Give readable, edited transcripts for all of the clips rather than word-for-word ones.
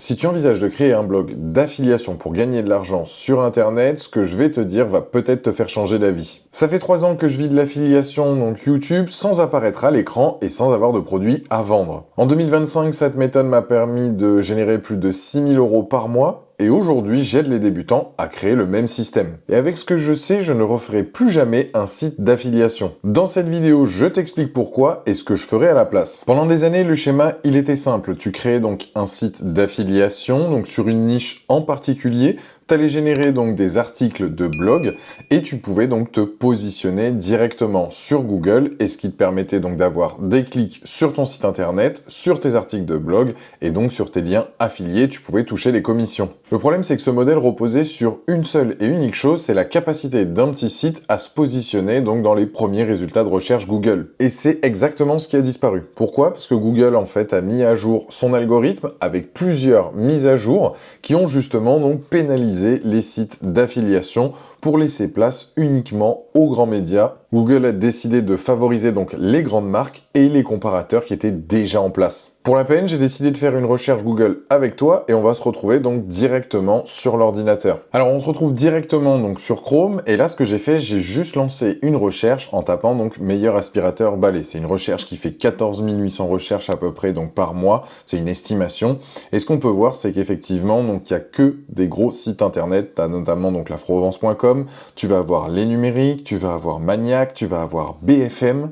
Si tu envisages de créer un blog d'affiliation pour gagner de l'argent sur Internet, ce que je vais te dire va peut-être te faire changer d'avis. Ça fait 3 ans que je vis de l'affiliation, donc YouTube, sans apparaître à l'écran et sans avoir de produits à vendre. En 2025, cette méthode m'a permis de générer plus de 6 000 € par mois, et aujourd'hui, j'aide les débutants à créer le même système. Et avec ce que je sais, je ne referai plus jamais un site d'affiliation. Dans cette vidéo, je t'explique pourquoi et ce que je ferai à la place. Pendant des années, le schéma, il était simple. Tu créais donc un site d'affiliation, donc sur une niche en particulier. Tu allais générer donc des articles de blog et tu pouvais donc te positionner directement sur Google, et ce qui te permettait donc d'avoir des clics sur ton site internet, sur tes articles de blog et donc sur tes liens affiliés, tu pouvais toucher les commissions. Le problème, c'est que ce modèle reposait sur une seule et unique chose, c'est la capacité d'un petit site à se positionner donc dans les premiers résultats de recherche Google. Et c'est exactement ce qui a disparu. Pourquoi? Parce que Google en fait a mis à jour son algorithme avec plusieurs mises à jour qui ont justement donc pénalisé les sites d'affiliation pour laisser place uniquement aux grands médias. Google a décidé de favoriser donc les grandes marques et les comparateurs qui étaient déjà en place. Pour la peine, j'ai décidé de faire une recherche Google avec toi et on va se retrouver donc directement sur l'ordinateur. Alors on se retrouve directement donc sur Chrome, et là ce que j'ai fait, j'ai juste lancé une recherche en tapant donc meilleur aspirateur balai. C'est une recherche qui fait 14 800 recherches à peu près donc par mois, c'est une estimation. Et ce qu'on peut voir, c'est qu'effectivement donc il n'y a que des gros sites internet. Tu as notamment donc lafrovence.com, tu vas avoir Les Numériques, tu vas avoir Maniac, tu vas avoir BFM,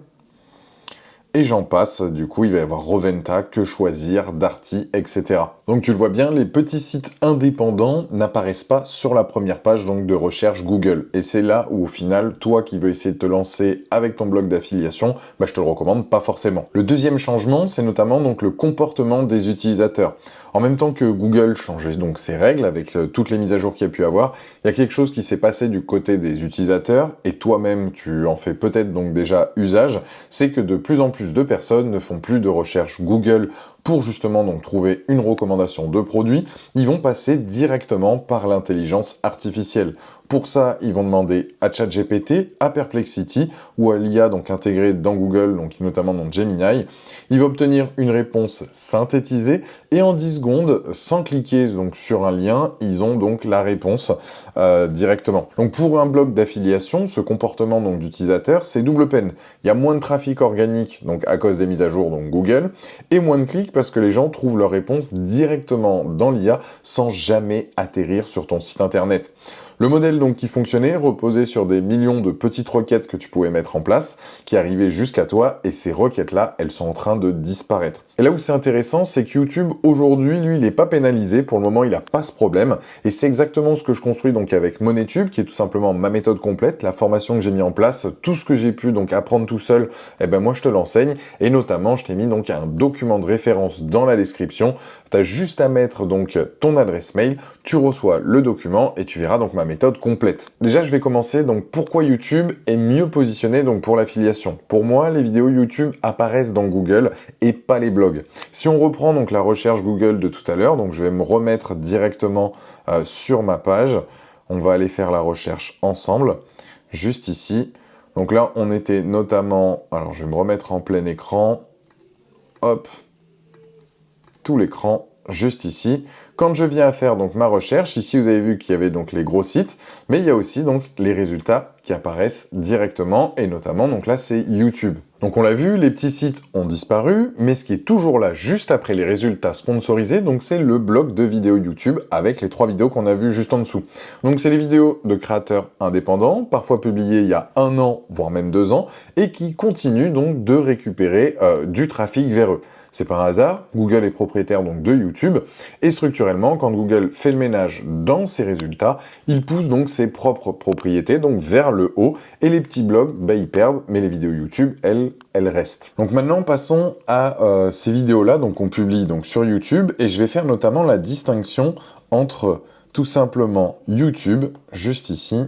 et j'en passe. Du coup, il va y avoir Roventa, Que Choisir, Darty, etc. Donc tu le vois bien, les petits sites indépendants n'apparaissent pas sur la première page donc de recherche Google. Et c'est là où au final, toi qui veux essayer de te lancer avec ton blog d'affiliation, je te le recommande pas forcément. Le deuxième changement, c'est notamment donc le comportement des utilisateurs. En même temps que Google changeait donc ses règles avec toutes les mises à jour qu'il y a pu avoir, il y a quelque chose qui s'est passé du côté des utilisateurs, et toi-même tu en fais peut-être donc déjà usage, c'est que de plus en plus de personnes ne font plus de recherche Google pour justement donc trouver une recommandation de produit, ils vont passer directement par l'intelligence artificielle. Pour ça, ils vont demander à ChatGPT, à Perplexity ou à l'IA donc intégrée dans Google, donc notamment dans Gemini. Ils vont obtenir une réponse synthétisée et en 10 secondes, sans cliquer donc sur un lien, ils ont donc la réponse directement. Donc pour un blog d'affiliation, ce comportement donc d'utilisateur, c'est double peine. Il y a moins de trafic organique donc à cause des mises à jour donc Google, et moins de clics parce que les gens trouvent leur réponse directement dans l'IA sans jamais atterrir sur ton site internet. Le modèle donc qui fonctionnait reposait sur des millions de petites requêtes que tu pouvais mettre en place, qui arrivaient jusqu'à toi, et ces requêtes-là, elles sont en train de disparaître. Et là où c'est intéressant, c'est que YouTube, aujourd'hui, lui, il n'est pas pénalisé, pour le moment, il n'a pas ce problème, et c'est exactement ce que je construis donc avec MoneyTube, qui est tout simplement ma méthode complète, la formation que j'ai mis en place, tout ce que j'ai pu donc apprendre tout seul, moi je te l'enseigne, et notamment, je t'ai mis donc un document de référence dans la description. Tu as juste à mettre donc ton adresse mail, tu reçois le document, et tu verras donc ma méthode complète. Déjà, je vais commencer donc pourquoi YouTube est mieux positionné donc pour l'affiliation. Pour moi, les vidéos YouTube apparaissent dans Google et pas les blogs. Si on reprend donc la recherche Google de tout à l'heure, donc je vais me remettre directement sur ma page. On va aller faire la recherche ensemble, juste ici. Donc là, on était notamment... Alors, je vais me remettre en plein écran. Hop, tout l'écran. Juste ici. Quand je viens à faire donc ma recherche, ici vous avez vu qu'il y avait donc les gros sites, mais il y a aussi donc les résultats qui apparaissent directement, et notamment donc là c'est YouTube. Donc on l'a vu, les petits sites ont disparu, mais ce qui est toujours là juste après les résultats sponsorisés, donc c'est le bloc de vidéos YouTube avec les 3 vidéos qu'on a vues juste en dessous. Donc c'est les vidéos de créateurs indépendants, parfois publiées il y a 1 an, voire même 2 ans, et qui continuent donc de récupérer du trafic vers eux. C'est pas un hasard, Google est propriétaire donc de YouTube, et structurellement, quand Google fait le ménage dans ses résultats, il pousse donc ses propres propriétés donc vers le haut, et les petits blogs, ils perdent, mais les vidéos YouTube, elles restent. Donc maintenant, passons à ces vidéos-là donc qu'on publie donc sur YouTube, et je vais faire notamment la distinction entre tout simplement YouTube, juste ici,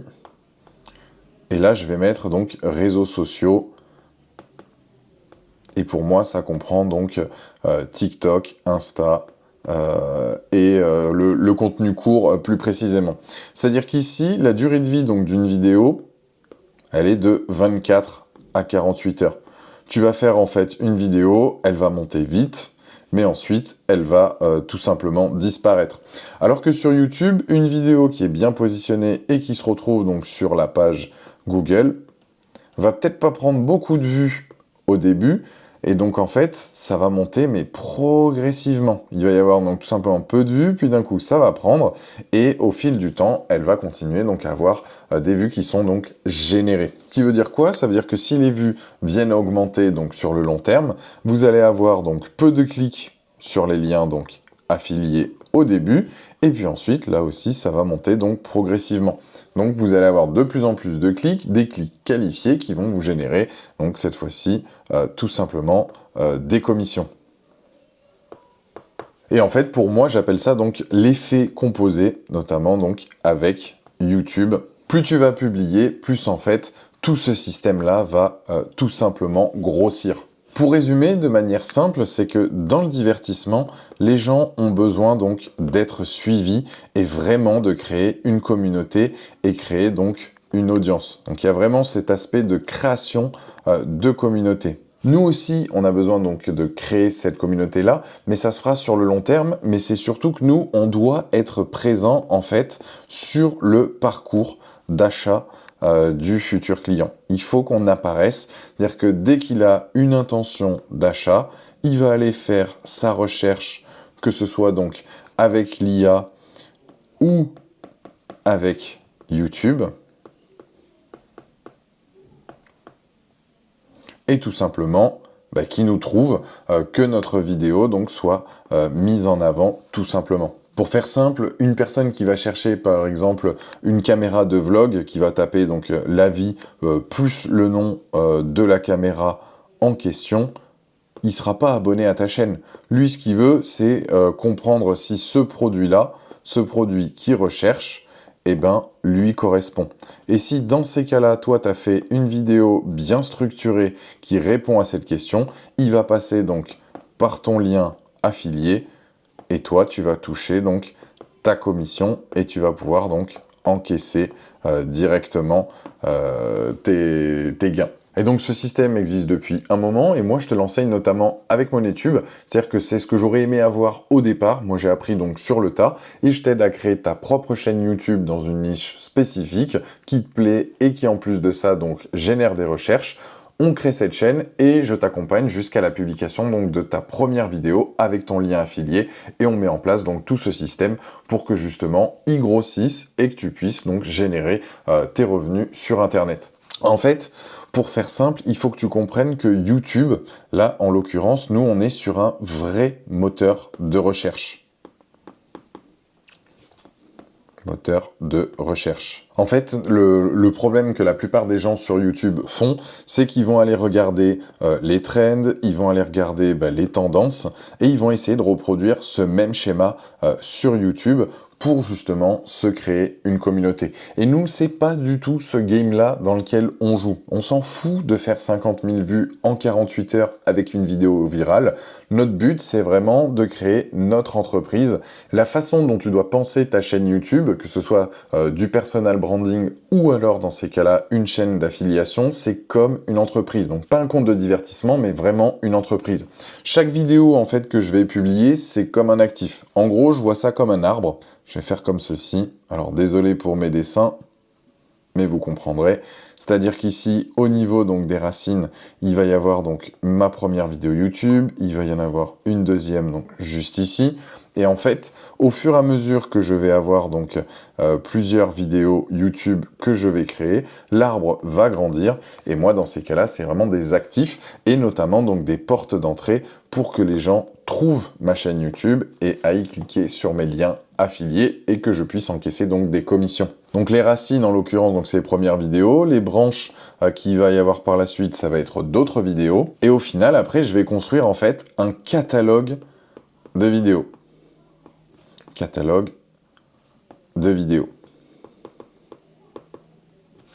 et là je vais mettre donc réseaux sociaux. Et pour moi, ça comprend donc TikTok, Insta et le contenu court plus précisément. C'est-à-dire qu'ici, la durée de vie donc d'une vidéo, elle est de 24 à 48 heures. Tu vas faire en fait une vidéo, elle va monter vite, mais ensuite, elle va tout simplement disparaître. Alors que sur YouTube, une vidéo qui est bien positionnée et qui se retrouve donc sur la page Google va peut-être pas prendre beaucoup de vues au début, et donc en fait, ça va monter, mais progressivement. Il va y avoir donc tout simplement peu de vues, puis d'un coup, ça va prendre, et au fil du temps, elle va continuer donc à avoir des vues qui sont donc générées. Ce qui veut dire quoi? Ça veut dire que si les vues viennent augmenter donc sur le long terme, vous allez avoir donc peu de clics sur les liens donc affiliés au début, et puis ensuite, là aussi, ça va monter donc progressivement. Donc vous allez avoir de plus en plus de clics, des clics qualifiés qui vont vous générer, donc cette fois-ci, tout simplement des commissions. Et en fait, pour moi, j'appelle ça donc l'effet composé, notamment donc avec YouTube. Plus tu vas publier, plus en fait, tout ce système-là va tout simplement grossir. Pour résumer de manière simple, c'est que dans le divertissement, les gens ont besoin donc d'être suivis et vraiment de créer une communauté et créer donc une audience. Donc il y a vraiment cet aspect de création de communauté. Nous aussi, on a besoin donc de créer cette communauté-là, mais ça se fera sur le long terme, mais c'est surtout que nous, on doit être présent en fait sur le parcours d'achat du futur client. Il faut qu'on apparaisse, c'est-à-dire que dès qu'il a une intention d'achat, il va aller faire sa recherche, que ce soit donc avec l'IA ou avec YouTube, et tout simplement qui nous trouve que notre vidéo donc soit mise en avant tout simplement. Pour faire simple, une personne qui va chercher par exemple une caméra de vlog, qui va taper donc l'avis plus le nom de la caméra en question, il ne sera pas abonné à ta chaîne. Lui, ce qu'il veut, c'est comprendre si ce produit-là, ce produit qu'il recherche, eh ben, lui correspond. Et si dans ces cas-là, toi, tu as fait une vidéo bien structurée qui répond à cette question, il va passer donc par ton lien affilié, et toi, tu vas toucher donc ta commission et tu vas pouvoir donc encaisser directement tes gains. Et donc ce système existe depuis un moment et moi je te l'enseigne notamment avec MoneyTube, c'est-à-dire que c'est ce que j'aurais aimé avoir au départ, moi j'ai appris donc sur le tas et je t'aide à créer ta propre chaîne YouTube dans une niche spécifique qui te plaît et qui en plus de ça donc génère des recherches. On crée cette chaîne et je t'accompagne jusqu'à la publication donc de ta première vidéo avec ton lien affilié et on met en place donc tout ce système pour que justement il grossisse et que tu puisses donc générer tes revenus sur internet. En fait, pour faire simple, il faut que tu comprennes que YouTube, là en l'occurrence, nous on est sur un vrai moteur de recherche. Moteur de recherche. En fait, le problème que la plupart des gens sur YouTube font, c'est qu'ils vont aller regarder les trends, ils vont aller regarder les tendances, et ils vont essayer de reproduire ce même schéma sur YouTube pour justement se créer une communauté. Et nous, c'est pas du tout ce game-là dans lequel on joue. On s'en fout de faire 50 000 vues en 48 heures avec une vidéo virale. Notre but, c'est vraiment de créer notre entreprise. La façon dont tu dois penser ta chaîne YouTube, que ce soit du personal branding ou alors dans ces cas-là, une chaîne d'affiliation, c'est comme une entreprise. Donc pas un compte de divertissement, mais vraiment une entreprise. Chaque vidéo en fait que je vais publier, c'est comme un actif. En gros, je vois ça comme un arbre. Je vais faire comme ceci. Alors désolé pour mes dessins, mais vous comprendrez. C'est-à-dire qu'ici, au niveau donc des racines, il va y avoir donc ma première vidéo YouTube, il va y en avoir une deuxième donc juste ici. Et en fait, au fur et à mesure que je vais avoir donc plusieurs vidéos YouTube que je vais créer, l'arbre va grandir. Et moi, dans ces cas-là, c'est vraiment des actifs et notamment donc des portes d'entrée pour que les gens trouvent ma chaîne YouTube et aillent cliquer sur mes liens affiliés et que je puisse encaisser donc des commissions. Donc les racines en l'occurrence, donc c'est les premières vidéos, les branches qu'il va y avoir par la suite, ça va être d'autres vidéos. Et au final, après, je vais construire en fait un catalogue de vidéos. Catalogue de vidéos.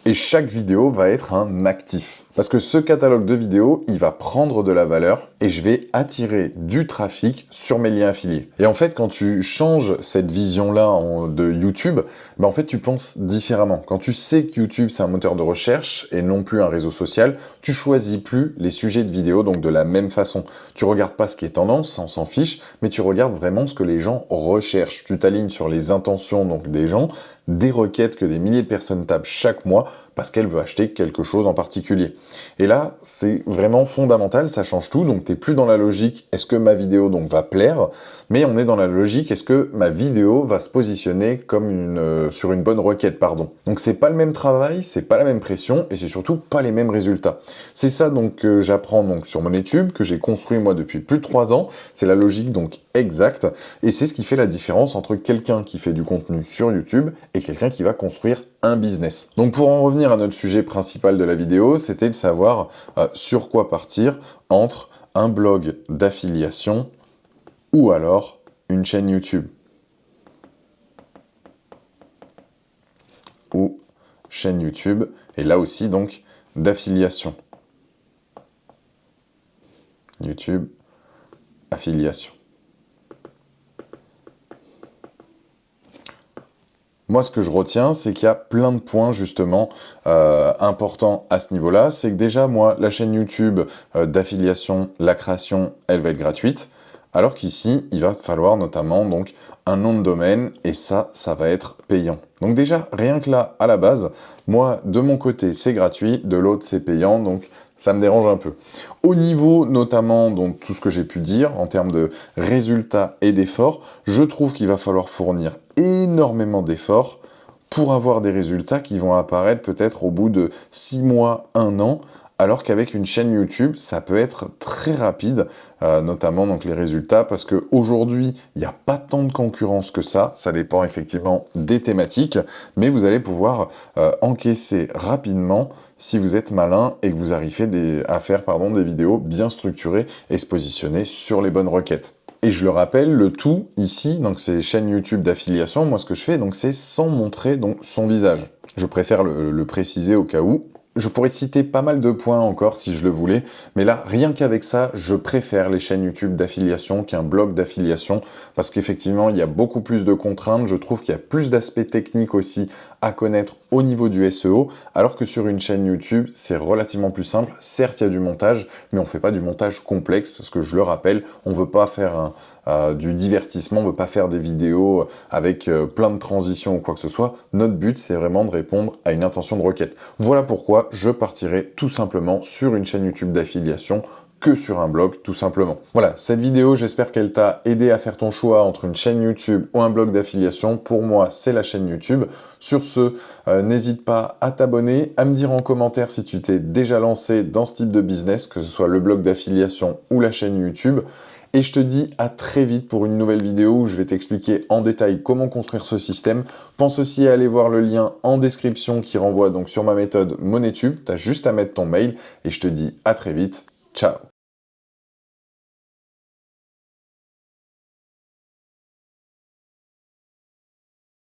Et chaque vidéo va être un actif. Parce que ce catalogue de vidéos, il va prendre de la valeur et je vais attirer du trafic sur mes liens affiliés. Et en fait, quand tu changes cette vision-là de YouTube, en fait, tu penses différemment. Quand tu sais que YouTube, c'est un moteur de recherche et non plus un réseau social, tu choisis plus les sujets de vidéo, donc de la même façon. Tu regardes pas ce qui est tendance, on s'en fiche, mais tu regardes vraiment ce que les gens recherchent. Tu t'alignes sur les intentions donc des gens, des requêtes que des milliers de personnes tapent chaque mois parce qu'elles veulent acheter quelque chose en particulier. Et là, c'est vraiment fondamental, ça change tout, donc t'es plus dans la logique « est-ce que ma vidéo donc va plaire ?» mais on est dans la logique « est-ce que ma vidéo va se positionner comme sur une bonne requête ?» pardon. Donc c'est pas le même travail, c'est pas la même pression, et c'est surtout pas les mêmes résultats. C'est ça donc que j'apprends donc sur mon YouTube, que j'ai construit moi depuis plus de 3 ans, c'est la logique donc exacte, et c'est ce qui fait la différence entre quelqu'un qui fait du contenu sur YouTube et quelqu'un qui va construire un business. Donc pour en revenir à notre sujet principal de la vidéo, c'était de savoir sur quoi partir entre un blog d'affiliation ou alors une chaîne YouTube. Ou chaîne YouTube, et là aussi donc d'affiliation. YouTube, affiliation. Moi, ce que je retiens, c'est qu'il y a plein de points, justement, importants à ce niveau-là. C'est que déjà, moi, la chaîne YouTube d'affiliation, la création, elle va être gratuite. Alors qu'ici, il va falloir notamment donc un nom de domaine, et ça va être payant. Donc déjà, rien que là, à la base, moi, de mon côté, c'est gratuit, de l'autre, c'est payant, donc ça me dérange un peu. Au niveau, notamment, donc tout ce que j'ai pu dire, en termes de résultats et d'efforts, je trouve qu'il va falloir fournir énormément d'efforts pour avoir des résultats qui vont apparaître peut-être au bout de 6 mois, 1 an, alors qu'avec une chaîne YouTube, ça peut être très rapide, notamment donc les résultats, parce qu'aujourd'hui, il n'y a pas tant de concurrence que ça dépend effectivement des thématiques, mais vous allez pouvoir encaisser rapidement si vous êtes malin et que vous arrivez à faire des vidéos bien structurées et se positionner sur les bonnes requêtes. Et je le rappelle, le tout ici, donc ces chaînes YouTube d'affiliation, moi ce que je fais, donc c'est sans montrer donc son visage. Je préfère le préciser au cas où. Je pourrais citer pas mal de points encore si je le voulais, mais là, rien qu'avec ça, je préfère les chaînes YouTube d'affiliation qu'un blog d'affiliation, parce qu'effectivement, il y a beaucoup plus de contraintes, je trouve qu'il y a plus d'aspects techniques aussi à connaître au niveau du SEO, alors que sur une chaîne YouTube, c'est relativement plus simple. Certes, il y a du montage, mais on ne fait pas du montage complexe, parce que je le rappelle, on ne veut pas faire du divertissement, on ne veut pas faire des vidéos avec plein de transitions ou quoi que ce soit. Notre but, c'est vraiment de répondre à une intention de requête. Voilà pourquoi je partirai tout simplement sur une chaîne YouTube d'affiliation que sur un blog, tout simplement. Voilà, cette vidéo, j'espère qu'elle t'a aidé à faire ton choix entre une chaîne YouTube ou un blog d'affiliation. Pour moi, c'est la chaîne YouTube. Sur ce, n'hésite pas à t'abonner, à me dire en commentaire si tu t'es déjà lancé dans ce type de business, que ce soit le blog d'affiliation ou la chaîne YouTube. Et je te dis à très vite pour une nouvelle vidéo où je vais t'expliquer en détail comment construire ce système. Pense aussi à aller voir le lien en description qui renvoie donc sur ma méthode MoneyTube. Tu as juste à mettre ton mail et je te dis à très vite. Ciao!